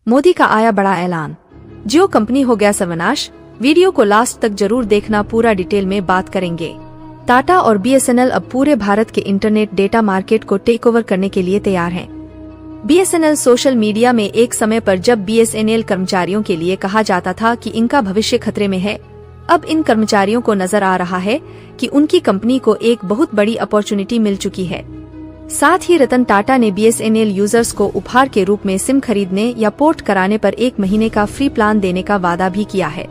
मोदी का आया बड़ा ऐलान, जियो कंपनी हो गया सर्वनाश। वीडियो को लास्ट तक जरूर देखना, पूरा डिटेल में बात करेंगे। टाटा और बीएसएनएल अब पूरे भारत के इंटरनेट डेटा मार्केट को टेक ओवर करने के लिए तैयार हैं। बीएसएनएल सोशल मीडिया में एक समय पर जब बीएसएनएल कर्मचारियों के लिए कहा जाता था कि इनका भविष्य खतरे में है, अब इन कर्मचारियों को नजर आ रहा है कि उनकी कंपनी को एक बहुत बड़ी अपॉर्चुनिटी मिल चुकी है। साथ ही रतन टाटा ने बीएसएनएल यूजर्स को उपहार के रूप में सिम खरीदने या पोर्ट कराने पर 1 महीने का फ्री प्लान देने का वादा भी किया है।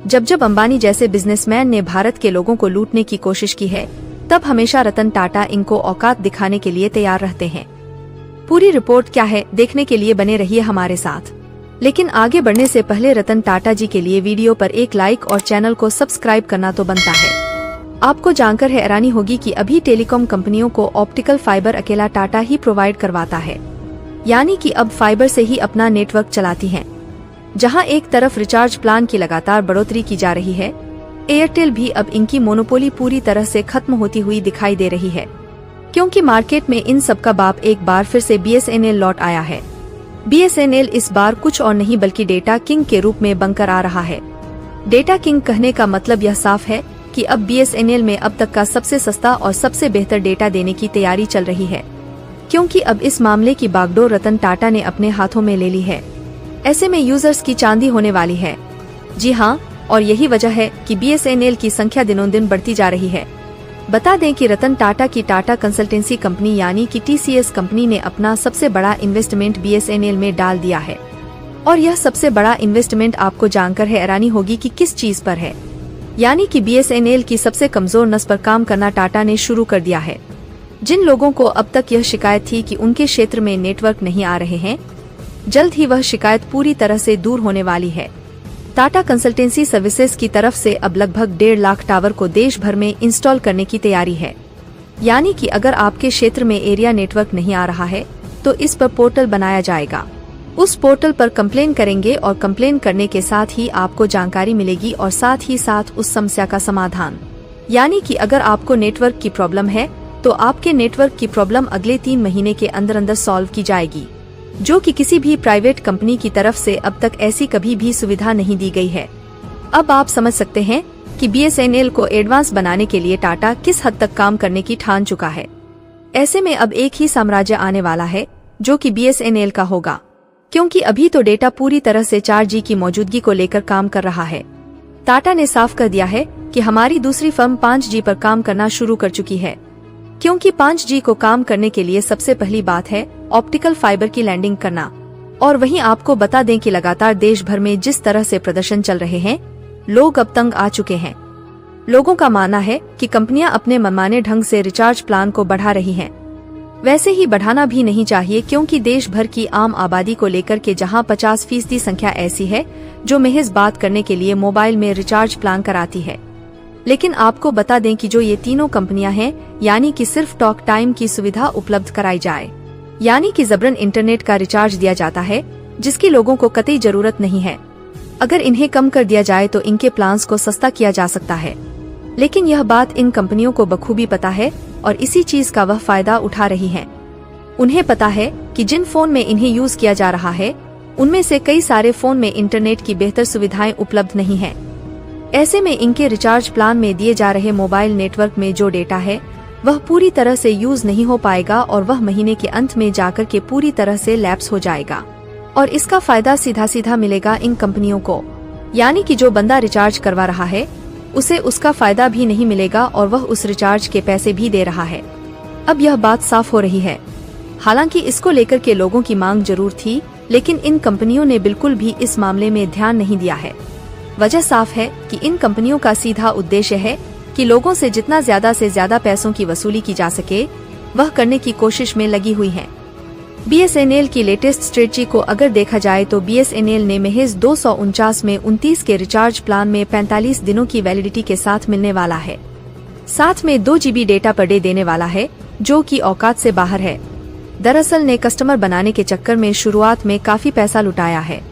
जब अंबानी जैसे बिजनेसमैन ने भारत के लोगों को लूटने की कोशिश की है, तब हमेशा रतन टाटा इनको औकात दिखाने के लिए तैयार रहते हैं। पूरी रिपोर्ट क्या है, देखने के लिए बने रहिए हमारे साथ। लेकिन आगे बढ़ने से पहले रतन टाटा जी के लिए वीडियो पर एक लाइक और चैनल को सब्सक्राइब करना तो बनता है। आपको जानकर हैरानी होगी कि अभी टेलीकॉम कंपनियों को ऑप्टिकल फाइबर अकेला टाटा ही प्रोवाइड करवाता है, यानी कि अब फाइबर से ही अपना नेटवर्क चलाती हैं। जहां एक तरफ रिचार्ज प्लान की लगातार बढ़ोतरी की जा रही है, एयरटेल भी अब इनकी मोनोपोली पूरी तरह से खत्म होती हुई दिखाई दे रही है, क्योंकि मार्केट में इन सब का बाप एक बार फिर से बीएसएनएल लौट आया है। बीएसएनएल इस बार कुछ और नहीं बल्कि डेटा किंग के रूप में बनकर आ रहा है। डेटा किंग कहने का मतलब यह साफ है कि अब बीएसएनएल में अब तक का सबसे सस्ता और सबसे बेहतर डेटा देने की तैयारी चल रही है, क्योंकि अब इस मामले की बागडोर रतन टाटा ने अपने हाथों में ले ली है। ऐसे में यूजर्स की चांदी होने वाली है। जी हाँ, और यही वजह है कि बीएसएनएल की संख्या दिनों दिन बढ़ती जा रही है। बता दें कि रतन टाटा की टाटा कंसल्टेंसी कंपनी यानी कि टीसीएस कंपनी ने अपना सबसे बड़ा इन्वेस्टमेंट बीएसएनएल में डाल दिया है। और यह सबसे बड़ा इन्वेस्टमेंट आपको जानकर हैरानी होगी कि किस चीज पर है, यानी कि बीएसएनएल की सबसे कमजोर नस पर काम करना टाटा ने शुरू कर दिया है। जिन लोगों को अब तक यह शिकायत थी कि उनके क्षेत्र में नेटवर्क नहीं आ रहे हैं, जल्द ही वह शिकायत पूरी तरह से दूर होने वाली है। टाटा कंसल्टेंसी सर्विसेज की तरफ से अब लगभग 1.5 लाख टावर को देश भर में इंस्टॉल करने की तैयारी है। यानी कि अगर आपके क्षेत्र में एरिया नेटवर्क नहीं आ रहा है, तो इस पर पोर्टल बनाया जाएगा। उस पोर्टल पर कंप्लेन करेंगे और कंप्लेन करने के साथ ही आपको जानकारी मिलेगी और साथ ही साथ उस समस्या का समाधान। यानी कि अगर आपको नेटवर्क की प्रॉब्लम है, तो आपके नेटवर्क की प्रॉब्लम अगले 3 महीने के अंदर सॉल्व की जाएगी, जो कि किसी भी प्राइवेट कंपनी की तरफ से अब तक ऐसी कभी भी सुविधा नहीं दी गई है। अब आप समझ सकते हैं कि बीएसएनएल को एडवांस बनाने के लिए टाटा किस हद तक काम करने की ठान चुका है। ऐसे में अब एक ही साम्राज्य आने वाला है, जो कि बीएसएनएल का होगा, क्योंकि अभी तो डेटा पूरी तरह से 4G की मौजूदगी को लेकर काम कर रहा है। टाटा ने साफ कर दिया है कि हमारी दूसरी फर्म 5G पर काम करना शुरू कर चुकी है, क्योंकि 5G को काम करने के लिए सबसे पहली बात है ऑप्टिकल फाइबर की लैंडिंग करना। और वहीं आपको बता दें कि लगातार देश भर में जिस तरह से प्रदर्शन चल रहे हैं, लोग अब तंग आ चुके हैं। लोगों का मानना है कि कंपनियां अपने मनमाने ढंग से रिचार्ज प्लान को बढ़ा रही हैं। वैसे ही बढ़ाना भी नहीं चाहिए, क्योंकि देश भर की आम आबादी को लेकर के जहां 50% संख्या ऐसी है जो महज बात करने के लिए मोबाइल में रिचार्ज प्लान कराती है। लेकिन आपको बता दें कि जो ये तीनों कंपनियां हैं, यानी कि सिर्फ टॉक टाइम की सुविधा उपलब्ध कराई जाए, यानी कि जबरन इंटरनेट का रिचार्ज दिया जाता है, जिसकी लोगों को कतई जरूरत नहीं है। अगर इन्हें कम कर दिया जाए तो इनके प्लान्स को सस्ता किया जा सकता है। लेकिन यह बात इन कंपनियों को बखूबी पता है और इसी चीज का वह फायदा उठा रही हैं। उन्हें पता है कि जिन फोन में इन्हें यूज किया जा रहा है, उनमें से कई सारे फोन में इंटरनेट की बेहतर सुविधाएं उपलब्ध नहीं है। ऐसे में इनके रिचार्ज प्लान में दिए जा रहे मोबाइल नेटवर्क में जो डेटा है, वह पूरी तरह से यूज नहीं हो पाएगा और वह महीने के अंत में जाकर के पूरी तरह से लैप्स हो जाएगा। और इसका फायदा सीधा सीधा मिलेगा इन कंपनियों को, यानी कि जो बंदा रिचार्ज करवा रहा है, उसे उसका फायदा भी नहीं मिलेगा और वह उस रिचार्ज के पैसे भी दे रहा है। अब यह बात साफ हो रही है। हालांकि इसको लेकर के लोगों की मांग जरूर थी, लेकिन इन कंपनियों ने बिल्कुल भी इस मामले में ध्यान नहीं दिया है। वजह साफ है कि इन कंपनियों का सीधा उद्देश्य है कि लोगों से जितना ज्यादा से ज्यादा पैसों की वसूली की जा सके, वह करने की कोशिश में लगी हुई है। बीएसएनएल की लेटेस्ट स्ट्रेटजी को अगर देखा जाए तो बीएसएनएल ने महज 249 में 29 के रिचार्ज प्लान में 45 दिनों की वैलिडिटी के साथ मिलने वाला है। साथ में 2 GB डेटा पर डे देने वाला है, जो कि औकात से बाहर है। दरअसल ने कस्टमर बनाने के चक्कर में शुरुआत में काफी पैसा लुटाया है।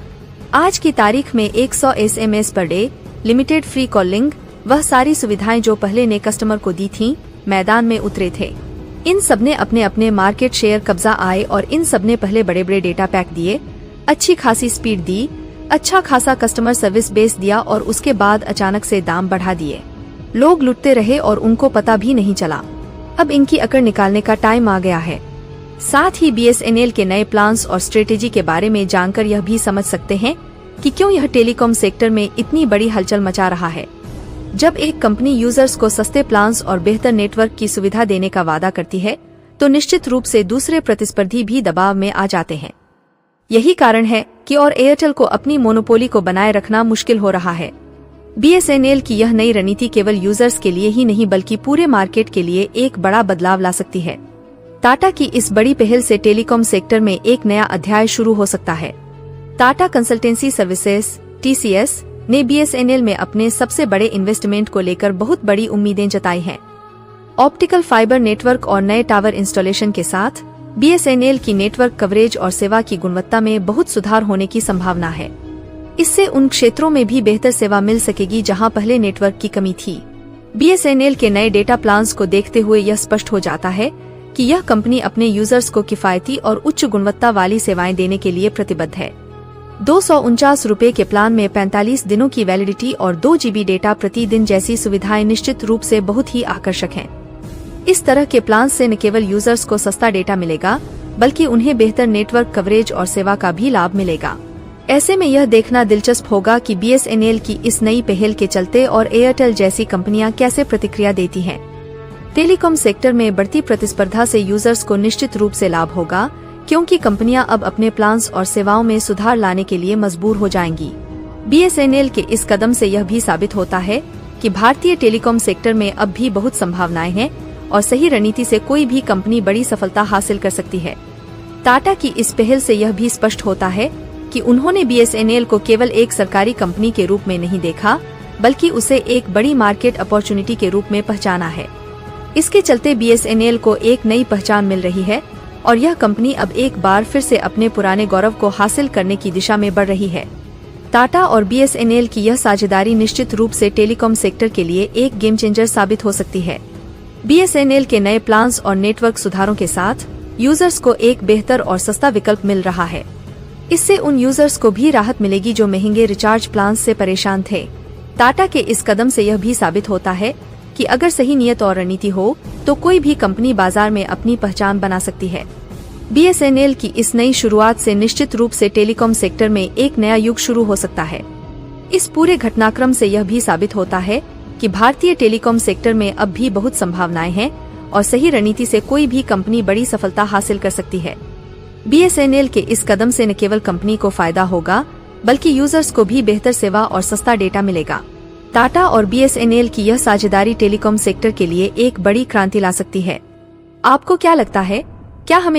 आज की तारीख में 100 SMS per day, limited free calling, वह सारी सुविधाएं जो पहले ने कस्टमर को दी थीं, मैदान में उतरे थे। इन सबने अपने अपने मार्केट शेयर कब्जा आए और इन सबने पहले बड़े बड़े डेटा पैक दिए, अच्छी खासी स्पीड दी, अच्छा खासा कस्टमर सर्विस बेस दिया और उसके बाद अचानक से दाम बढ़ा दिए। लोग लुटते रहे और उनको पता भी नहीं चला। अब इनकी अकड़ निकालने का टाइम आ गया है। साथ ही BSNL के नए प्लान्स और स्ट्रेटेजी के बारे में जानकर यह भी समझ सकते हैं कि क्यों यह टेलीकॉम सेक्टर में इतनी बड़ी हलचल मचा रहा है। जब एक कंपनी यूजर्स को सस्ते प्लान्स और बेहतर नेटवर्क की सुविधा देने का वादा करती है तो निश्चित रूप से दूसरे प्रतिस्पर्धी भी दबाव में आ जाते हैं। यही कारण है कि और एयरटेल को अपनी मोनोपोली को बनाए रखना मुश्किल हो रहा है। BSNL की यह नई रणनीति केवल यूजर्स के लिए ही नहीं बल्कि पूरे मार्केट के लिए एक बड़ा बदलाव ला सकती है। टाटा की इस बड़ी पहल से टेलीकॉम सेक्टर में एक नया अध्याय शुरू हो सकता है। टाटा कंसल्टेंसी सर्विसेज TCS ने BSNL में अपने सबसे बड़े इन्वेस्टमेंट को लेकर बहुत बड़ी उम्मीदें जताई हैं। ऑप्टिकल फाइबर नेटवर्क और नए टावर इंस्टॉलेशन के साथ BSNL की नेटवर्क कवरेज और सेवा की गुणवत्ता में बहुत सुधार होने की संभावना है। इससे उन क्षेत्रों में भी बेहतर सेवा मिल सकेगी जहां पहले नेटवर्क की कमी थी। BSNL के नए डेटा प्लान्स को देखते हुए यह स्पष्ट हो जाता है कि यह कंपनी अपने यूजर्स को किफायती और उच्च गुणवत्ता वाली सेवाएं देने के लिए प्रतिबद्ध है। 249 रुपए के प्लान में 45 दिनों की वैलिडिटी और 2 GB डेटा प्रतिदिन जैसी सुविधाएं निश्चित रूप से बहुत ही आकर्षक हैं। इस तरह के प्लान से न केवल यूजर्स को सस्ता डेटा मिलेगा बल्कि उन्हें बेहतर नेटवर्क कवरेज और सेवा का भी लाभ मिलेगा। ऐसे में यह देखना दिलचस्प होगा कि BSNL की इस नई पहल के चलते और एयरटेल जैसी कंपनियां कैसे प्रतिक्रिया देती हैं। टेलीकॉम सेक्टर में बढ़ती प्रतिस्पर्धा से यूजर्स को निश्चित रूप से लाभ होगा क्योंकि कंपनियां अब अपने प्लान्स और सेवाओं में सुधार लाने के लिए मजबूर हो जाएंगी। BSNL के इस कदम से यह भी साबित होता है कि भारतीय टेलीकॉम सेक्टर में अब भी बहुत संभावनाएं हैं और सही रणनीति से कोई भी कंपनी बड़ी सफलता हासिल कर सकती है। टाटा की इस पहल से यह भी स्पष्ट होता है कि उन्होंने BSNL को केवल एक सरकारी कंपनी के रूप में नहीं देखा बल्कि उसे एक बड़ी मार्केट अपॉर्चुनिटी के रूप में पहचाना है। इसके चलते BSNL को एक नई पहचान मिल रही है और यह कंपनी अब एक बार फिर से अपने पुराने गौरव को हासिल करने की दिशा में बढ़ रही है। टाटा और BSNL की यह साझेदारी निश्चित रूप से टेलीकॉम सेक्टर के लिए एक गेम चेंजर साबित हो सकती है। BSNL के नए प्लान्स और नेटवर्क सुधारों के साथ यूजर्स को एक बेहतर और सस्ता विकल्प मिल रहा है। इससे उन यूजर्स को भी राहत मिलेगी जो महंगे रिचार्ज प्लान से परेशान थे। टाटा के इस कदम से यह भी साबित होता है कि अगर सही नियत और रणनीति हो तो कोई भी कंपनी बाजार में अपनी पहचान बना सकती है। BSNL की इस नई शुरुआत से निश्चित रूप से टेलीकॉम सेक्टर में एक नया युग शुरू हो सकता है। इस पूरे घटनाक्रम से यह भी साबित होता है कि भारतीय टेलीकॉम सेक्टर में अब भी बहुत संभावनाएं हैं और सही रणनीति से कोई भी कंपनी बड़ी सफलता हासिल कर सकती है। BSNL के इस कदम से न केवल कंपनी को फायदा होगा बल्कि यूजर्स को भी बेहतर सेवा और सस्ता डेटा मिलेगा। टाटा और BSNL की यह साझेदारी टेलीकॉम सेक्टर के लिए एक बड़ी क्रांति ला सकती है। आपको क्या लगता है, क्या हमें